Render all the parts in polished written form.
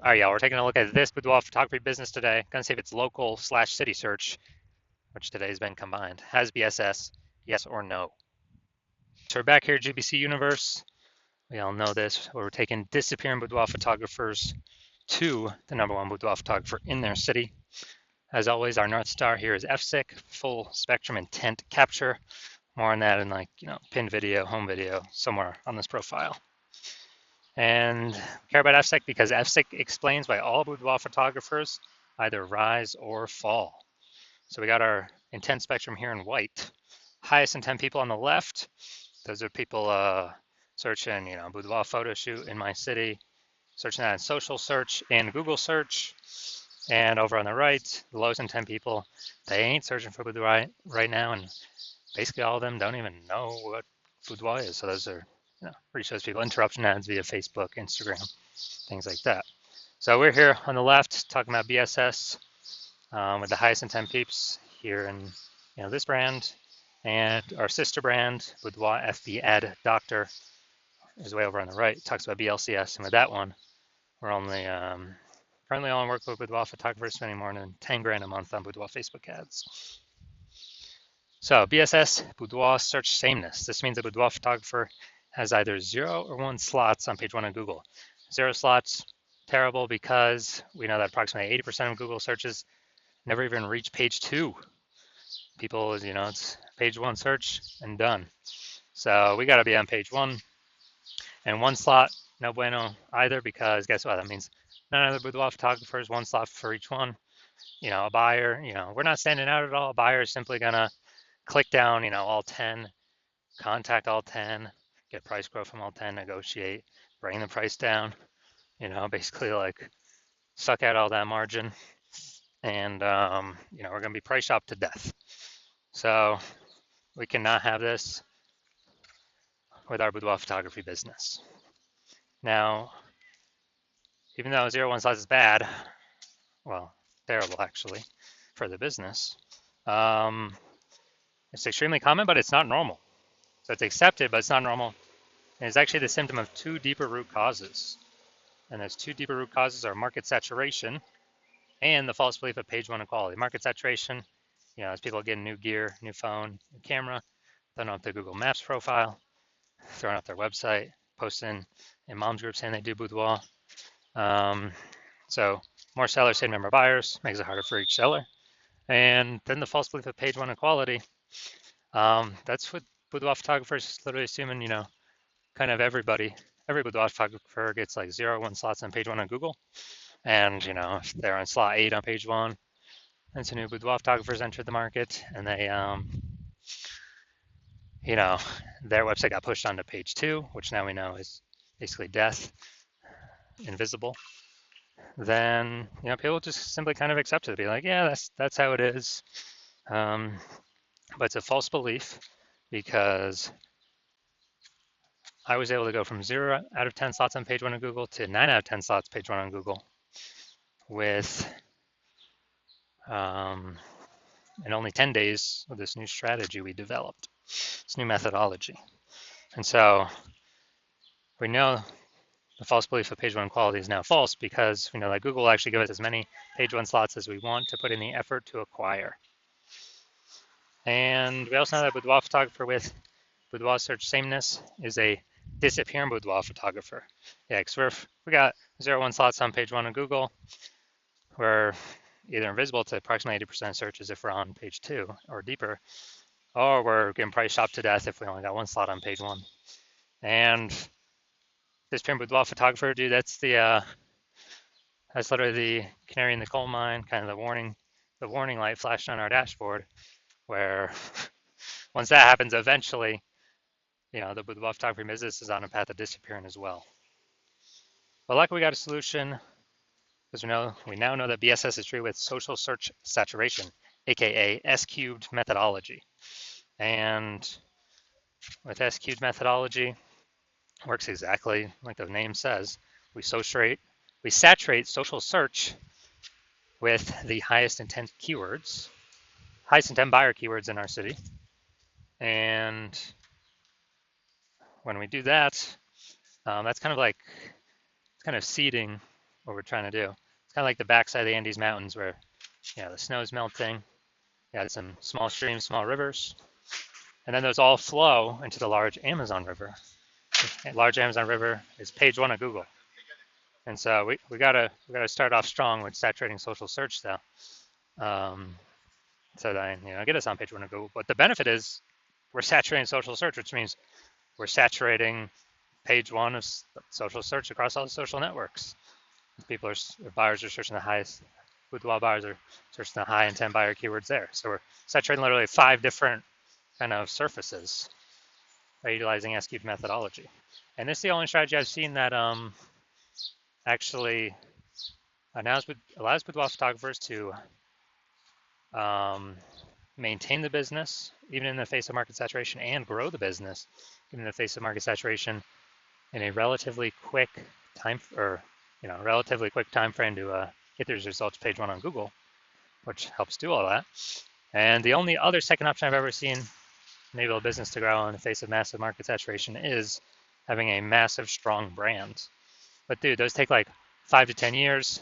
All right, y'all, we're taking a look at this boudoir photography business today. Gonna see if it's local slash city search, which today has been combined. Has BSS, yes or no? So we're back here at GBC Universe. We all know this. We're taking disappearing boudoir photographers to the #1 boudoir photographer in their city. As always, our North Star here is FSIC, full spectrum intent capture. More on that in pin video, home video, somewhere on this profile. And care about FSIC because FSIC explains why all boudoir photographers either rise or fall. So we got our intent spectrum here in white. Highest intent people on the left, those are people searching, boudoir photo shoot in my city, searching that in social search and Google search. And over on the right, the lowest intent people, they ain't searching for boudoir right now, and basically all of them don't even know what boudoir is. So those are, reach those people. Interruption ads via Facebook, Instagram, things like that. So we're here on the left talking about BSS with the highest intent peeps here in this brand, and our sister brand, Boudoir FB Ad Doctor, is way over on the right. It talks about BLCS, and with that one, we're only currently only work with boudoir photographers spending more than 10 grand a month on boudoir Facebook ads. So BSS, boudoir search sameness. This means a boudoir photographer has either 0 or 1 slots on page 1 of Google. 0 slots, terrible, because we know that approximately 80% of Google searches never even reach page 2. People, it's page 1 search and done. So we got to be on page 1. And 1 slot, no bueno either, because guess what? That means none of the boudoir photographers, 1 slot for each one. A buyer, we're not standing out at all. A buyer is simply going to click down, all 10, contact all 10, get price quote from all 10, negotiate, bring the price down, basically like suck out all that margin. And, we're going to be price shopped to death. So we cannot have this with our boudoir photography business. Now, even though 0-1 slots is bad, well, terrible actually for the business, it's extremely common, but it's not normal. So it's accepted, but it's not normal. And it's actually the symptom of 2 deeper root causes. And those 2 deeper root causes are market saturation and the false belief of page 1 equality. Market saturation, as people get new gear, new phone, new camera, throwing up their Google Maps profile, throwing up their website, posting in mom's group saying they do boudoir. So more sellers say number of buyers, makes it harder for each seller. And then the false belief of page 1 equality. That's what boudoir photographers literally assuming, kind of every boudoir photographer gets like 0-1 slots on page 1 on Google. And, if they're on slot 8 on page 1, and some new boudoir photographers entered the market, and they, their website got pushed onto page 2, which now we know is basically death, invisible. Then, people just simply kind of accept it, be like, yeah, that's how it is. But it's a false belief, because I was able to go from 0 out of 10 slots on page 1 of Google to 9 out of 10 slots page 1 on Google with in only 10 days with this new strategy we developed, this new methodology. And so we know the false belief of page 1 quality is now false, because we know that Google will actually give us as many page 1 slots as we want to put in the effort to acquire. And we also know that boudoir photographer with boudoir search sameness is a disappearing boudoir photographer. Yeah, because we got 0-1 slots on page 1 of Google. We're either invisible to approximately 80% of searches if we're on page 2 or deeper, or we're getting price shopped to death if we only got 1 slot on page 1. And this disappearing boudoir photographer, dude, that's literally the canary in the coal mine, kind of the warning light flashed on our dashboard, where once that happens, eventually, the boudoir photography business is on a path of disappearing as well. But luckily we got a solution, because we now know that BSS is treated with social search saturation, aka S-cubed methodology. And with S-cubed methodology, it works exactly like the name says. We saturate social search with the highest intent keywords, highest intent buyer keywords in our city. And when we do that, that's kind of seeding what we're trying to do. It's kind of like the backside of the Andes Mountains where, the snow's melting. You got some small streams, small rivers, and then those all flow into the large Amazon River. The large Amazon River is page one of Google. And so we gotta start off strong with saturating social search though. So that get us on page one of Google. But the benefit is we're saturating social search, which means we're saturating page one of social search across all the social networks. Buyers are searching the highest. Boudoir buyers are searching the high intent buyer keywords there. So we're saturating literally 5 different kind of surfaces by utilizing SQL methodology. And this is the only strategy I've seen that actually allows boudoir photographers to maintain the business even in the face of market saturation and grow the business even in the face of market saturation in a relatively quick time frame to get these results page one on Google, which helps do all that. And the only other second option I've ever seen enable a business to grow in the face of massive market saturation is having a massive, strong brand. But dude, those take like 5 to 10 years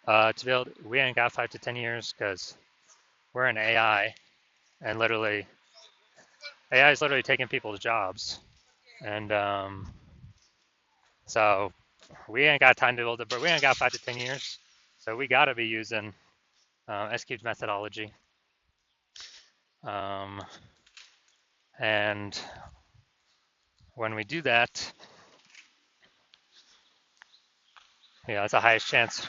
to build. We ain't got 5 to 10 years because we're in AI, and AI is literally taking people's jobs. And so we ain't got time to build it, but we ain't got 5 to 10 years. So we got to be using SQ's methodology. And when we do that, it's the highest chance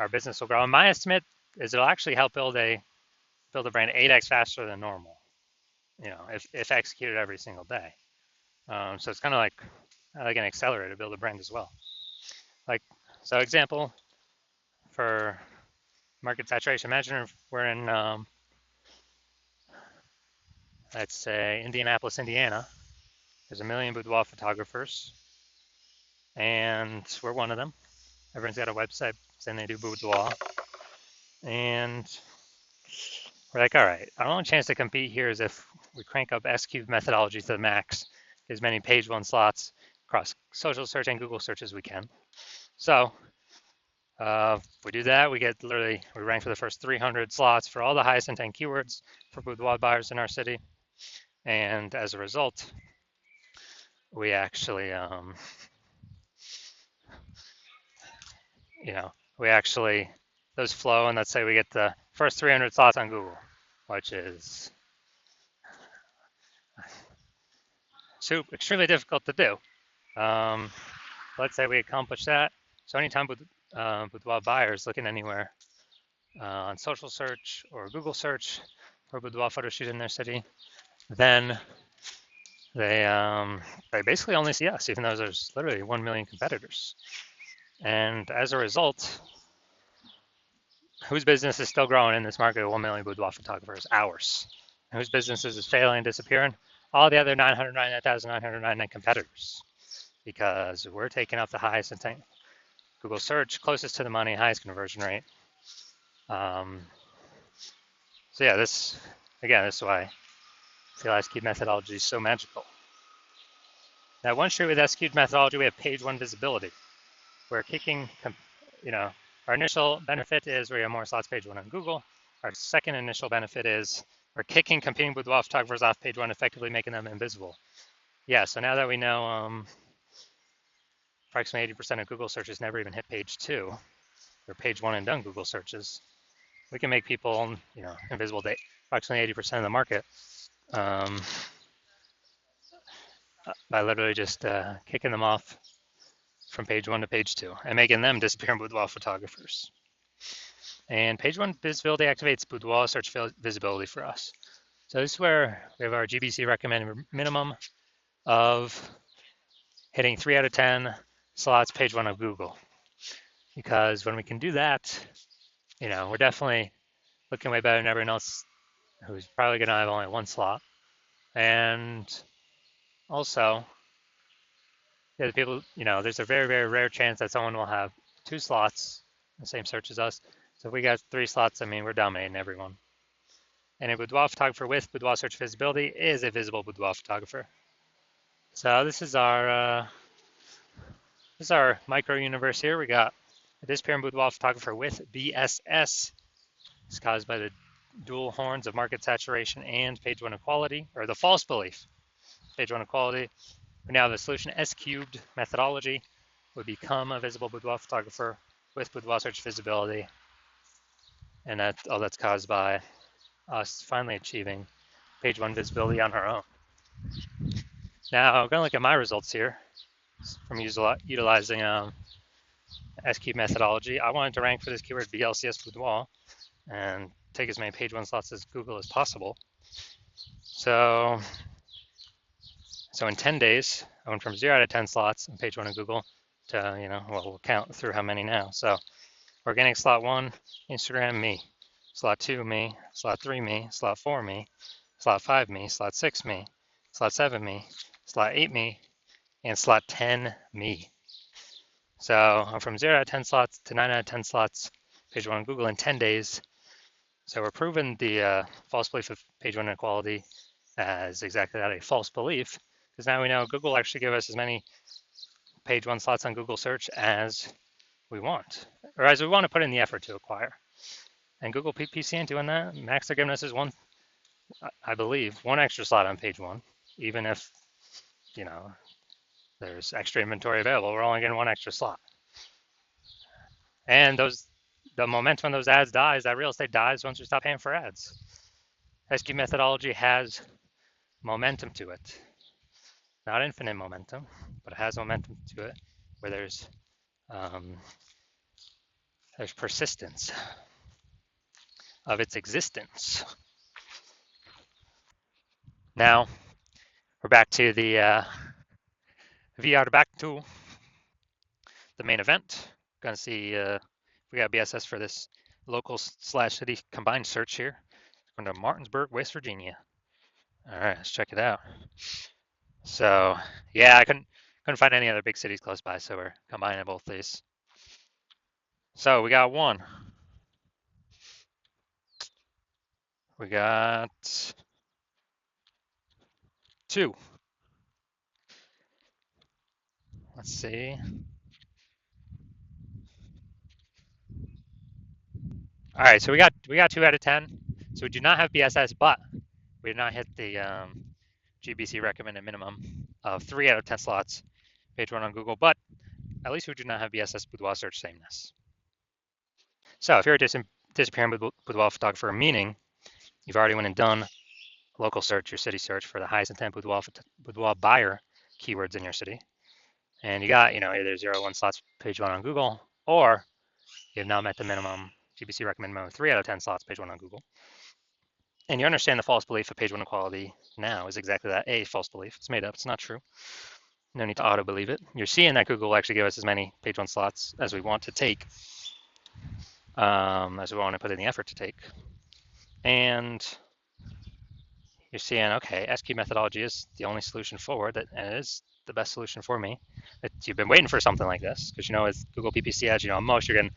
our business will grow. And my estimate is it'll actually help build a brand 8x faster than normal, if executed every single day. So it's kind of like an accelerator to build a brand as well. So example for market saturation, imagine if we're in, let's say, Indianapolis, Indiana. There's 1 million boudoir photographers, and we're one of them. Everyone's got a website saying they do boudoir. And we're like, all right, our only chance to compete here is if we crank up SQ methodology to the max, as many page one slots across social search and Google search as we can. So we do that, we rank for the first 300 slots for all the highest intent keywords for boudoir buyers in our city. And as a result, we actually, those flow, and let's say we get the first 300 slots on Google, which is extremely difficult to do. Let's say we accomplish that. So anytime boudoir buyers looking anywhere on social search or Google search for boudoir photo shoot in their city, then they basically only see us, even though there's literally 1 million competitors. And as a result, whose business is still growing in this market of 1 million boudoir photographers? Ours. And whose businesses is failing and disappearing? All the other 999,999 competitors, because we're taking up the highest intent Google search, closest to the money, highest conversion rate. So yeah, this is why I feel SQ methodology is so magical. Now, one street with SQ methodology, we have page one visibility. We're kicking, our initial benefit is we have more slots page one on Google. Our second initial benefit is we're kicking competing boudoir photographers off page one, effectively making them invisible. Yeah, so now that we know approximately 80% of Google searches never even hit page two, or page one and done Google searches, we can make people, invisible to approximately 80% of the market by literally just kicking them off from page one to page two and making them disappear in boudoir photographers. And page one visibility activates boudoir search visibility for us. So this is where we have our GBC recommended minimum of hitting 3 out of 10 slots page one of Google. Because when we can do that, we're definitely looking way better than everyone else who's probably going to have only 1 slot. And also, the people, there's a very, very rare chance that someone will have 2 slots, the same search as us. So if we got 3 slots, we're dominating everyone. And a boudoir photographer with boudoir search visibility is a visible boudoir photographer. So this is our micro universe here. We got A disappearing boudoir photographer with BSS is caused by the dual horns of market saturation and page one equality, or the false belief, page one equality. Now the solution S cubed methodology would become a visible boudoir photographer with boudoir search visibility, and that's caused by us finally achieving page one visibility on our own. Now I'm going to look at my results here from utilizing S-cube methodology. I wanted to rank for this keyword BLCS boudoir and take as many page one slots as Google as possible. So in 10 days, I went from 0 out of 10 slots in page one of Google to, we'll count through how many now. So organic slot 1, Instagram, me. Slot 2, me. Slot 3, me. Slot 4, me. Slot 5, me. Slot 6, me. Slot 7, me. Slot 8, me. And slot 10, me. So I'm from 0 out of 10 slots to 9 out of 10 slots, page one on Google in 10 days. So we're proving the false belief of page one inequality as exactly that, a false belief, because now we know Google actually give us as many page one slots on Google search as we want, or as we want to put in the effort to acquire. And Google PPC ain't doing that. Max they're giving us is I believe, one extra slot on page one, even if, there's extra inventory available. We're only getting one extra slot. And the momentum of those ads dies. That real estate dies once we stop paying for ads. SQ methodology has momentum to it. Not infinite momentum, but it has momentum to it where there's persistence of its existence. Now, we're back to the VR back to the main event. Gonna see we got BSS for this local/city combined search here. Going to Martinsburg, West Virginia. All right, let's check it out. So yeah, I couldn't find any other big cities close by, so we're combining both these. So we got one. We got two. Let's see. All right, so we got 2 out of 10. So we do not have BSS, but we did not hit the GBC recommended minimum of 3 out of 10 slots, page one on Google, but at least we do not have BSS boudoir search sameness. So if you're a disappearing boudoir photographer, meaning you've already went and done local search, your city search for the highest intent boudoir buyer keywords in your city, and you got either 0 1 slots page one on Google, or you have now met the minimum GBC recommend minimum 3 out of 10 slots page one on Google, and you understand the false belief of page one equality now is exactly that, a false belief. It's made up. It's not true. No need to auto believe it. You're seeing that Google will actually give us as many page one slots as we want to take, as we want to put in the effort to take, and you're seeing, okay, SQ methodology is the only solution forward, and it is the best solution for me. You've been waiting for something like this, because with Google PPC ads, at most you're getting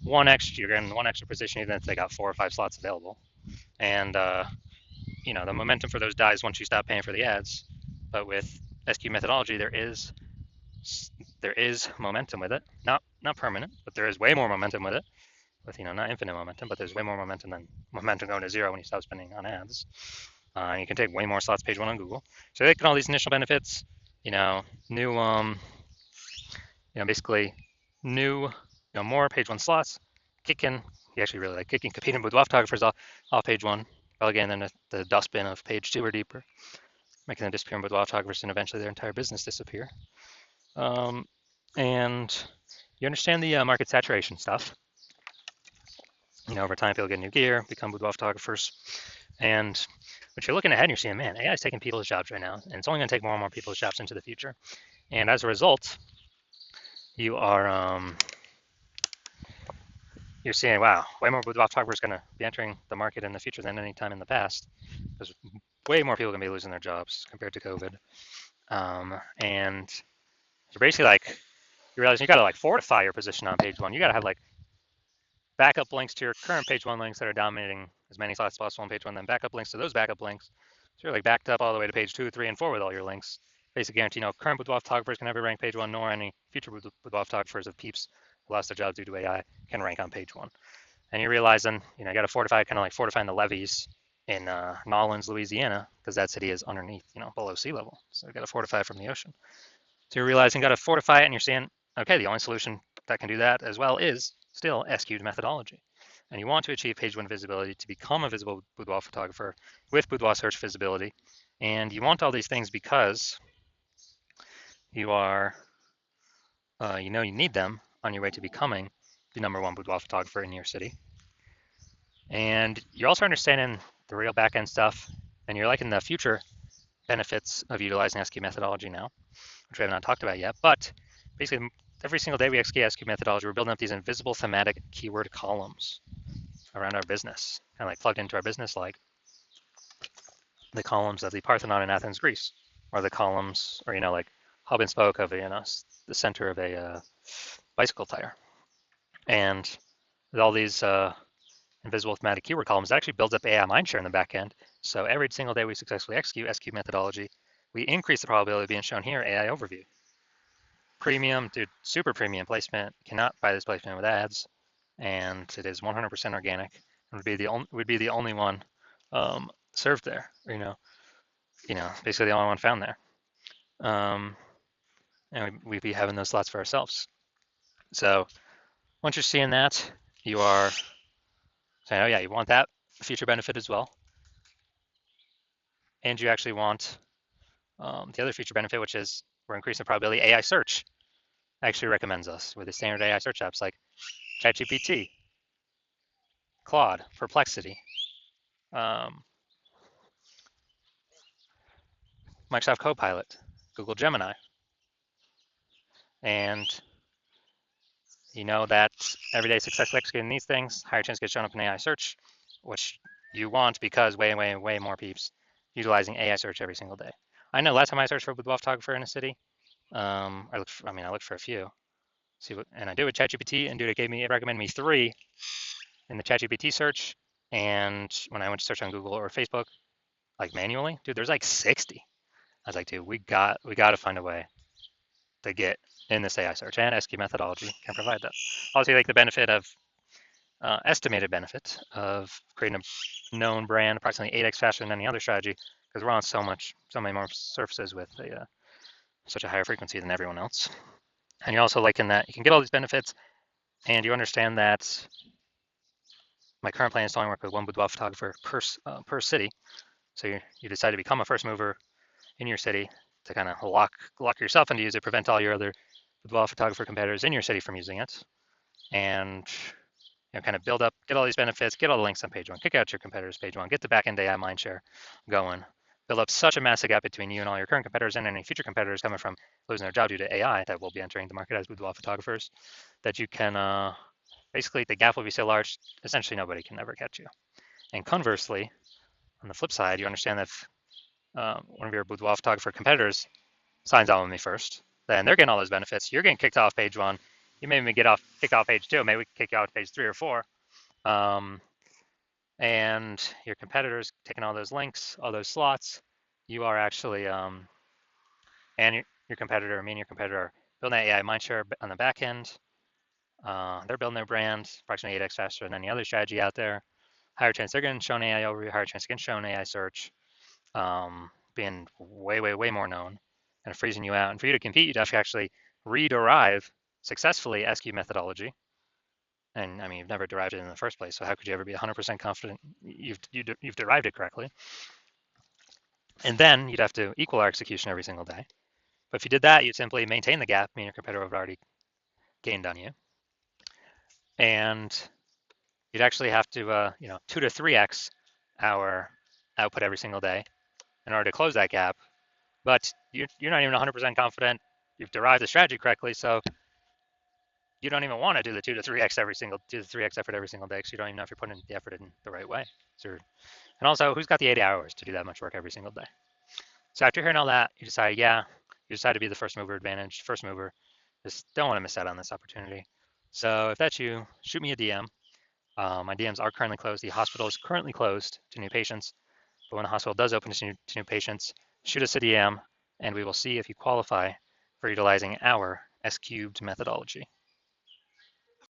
one extra position, even if they got 4 or 5 slots available. And the momentum for those dies once you stop paying for the ads. But with SQ methodology, there is momentum with it. Not permanent, but there is way more momentum with it. With not infinite momentum, but there's way more momentum than momentum going to 0 when you stop spending on ads. You can take way more slots page one on Google. So taking all these initial benefits, new, basically new, more page one slots, kicking, you actually really like kicking competing boudoir photographers off page one, relegating them to the dustbin of page 2 or deeper, making them disappear in boudoir photographers and eventually their entire business disappear. And you understand the market saturation stuff. Over time, people get new gear, become boudoir photographers, and but you're looking ahead and you're seeing, man, AI is taking people's jobs right now, and it's only going to take more and more people's jobs into the future. And as a result, you are you're seeing, wow, way more boudoir photographers going to be entering the market in the future than any time in the past, because way more people are going to be losing their jobs compared to COVID. And you're basically you realize you got to fortify your position on page one. You got to have backup links to your current page one links that are dominating as many slots as possible on page one, then backup links to those backup links. So you're backed up all the way to page 2, 3, and 4 with all your links. Basically guarantee current boudoir photographers can never rank page one, nor any future boudoir photographers of Peeps lost their jobs due to AI can rank on page one. And you're realizing, you got to fortify, kind of like fortifying the levees in Nolens, Louisiana, because that city is underneath, below sea level. So you got to fortify from the ocean. So you're realizing you got to fortify it, and you're saying, okay, the only solution that can do that as well is still S-cubed methodology. And you want to achieve page one visibility to become a visible boudoir photographer with boudoir search visibility. And you want all these things because you are, you need them on your way to becoming the #1 boudoir photographer in your city. And you're also understanding the real back-end stuff, and you're liking the future benefits of utilizing S-cubed methodology now, which we have not talked about yet. But basically, every single day we execute S-cubed methodology, we're building up these invisible thematic keyword columns around our business, kind of like plugged into our business, like the columns of the Parthenon in Athens, Greece, or the columns, or like hub and spoke of the center of a bicycle tire. And with all these invisible thematic keyword columns, that actually builds up AI mindshare in the back end. So every single day we successfully execute S-cubed methodology, we increase the probability of being shown here AI overview. Premium, dude, super premium placement. Cannot buy this placement with ads, and it is 100% organic. And would be the only one served there. Basically the only one found there. And we'd be having those slots for ourselves. So once you're seeing that, you are saying, oh yeah, you want that future benefit as well. And you actually want the other feature benefit, which is we're increasing the probability AI search actually recommends us with the standard AI search apps like ChatGPT, Claude, Perplexity, Microsoft Copilot, Google Gemini. And you know that every day successfully executing these things, higher chance to get shown up in AI search, which you want because way more peeps utilizing AI search every single day. I know last time I searched for a boudoir photographer in a city, I looked for a few. And I did with ChatGPT, and dude, it recommended me 3 in the ChatGPT search. And when I went to search on Google or Facebook, like manually, dude, there's like 60. I was like, dude, we got to find a way to get in this AI search, and S-cubed methodology can provide that. Obviously, like the benefit of estimated benefit of creating a known brand approximately 8x faster than any other strategy, because we're on so many more surfaces with such a higher frequency than everyone else. And you're also liking that you can get all these benefits, and you understand that my current plan is to only work with one boudoir photographer per city. So you decide to become a first mover in your city to kind of lock yourself into use it, prevent all your other boudoir photographer competitors in your city from using it, and kind of build up, get all these benefits, get all the links on page one, kick out your competitors page one, get the back-end AI mindshare going, build up such a massive gap between you and all your current competitors and any future competitors coming from losing their job due to AI that will be entering the market as boudoir photographers, that you can, basically the gap will be so large, essentially nobody can ever catch you. And conversely, on the flip side, you understand that if one of your boudoir photographer competitors signs on with me first, then they're getting all those benefits. You're getting kicked off page one. You may even kicked off page 2. Maybe we can kick you off page 3 or 4. And your competitors taking all those links, all those slots. You are actually, and your competitor, me and your competitor are building that AI mindshare on the back end. They're building their brand approximately 8x faster than any other strategy out there. Higher chance they're getting shown AI overview, higher chance getting shown AI search, being way more known, and freezing you out. And for you to compete, you'd have to actually rederive successfully S-cubed methodology. And I mean, you've never derived it in the first place, so how could you ever be 100% confident you've derived it correctly? And then you'd have to equal our execution every single day. But if you did that, you'd simply maintain the gap, meaning your competitor would have already gained on you. And you'd actually have to, 2 to 3x our output every single day in order to close that gap. But you're not even 100% confident you've derived the strategy correctly, so you don't even want to do the 2 to 3x effort every single day, because you don't even know if you're putting the effort in the right way. And also, who's got the 80 hours to do that much work every single day? So after hearing all that, you decide to be the first mover, just don't want to miss out on this opportunity. So if that's you, shoot me a DM. My DMs are currently closed. The hospital is currently closed to new patients, but when the hospital does open to new patients, shoot us a DM, and we will see if you qualify for utilizing our S-cubed methodology.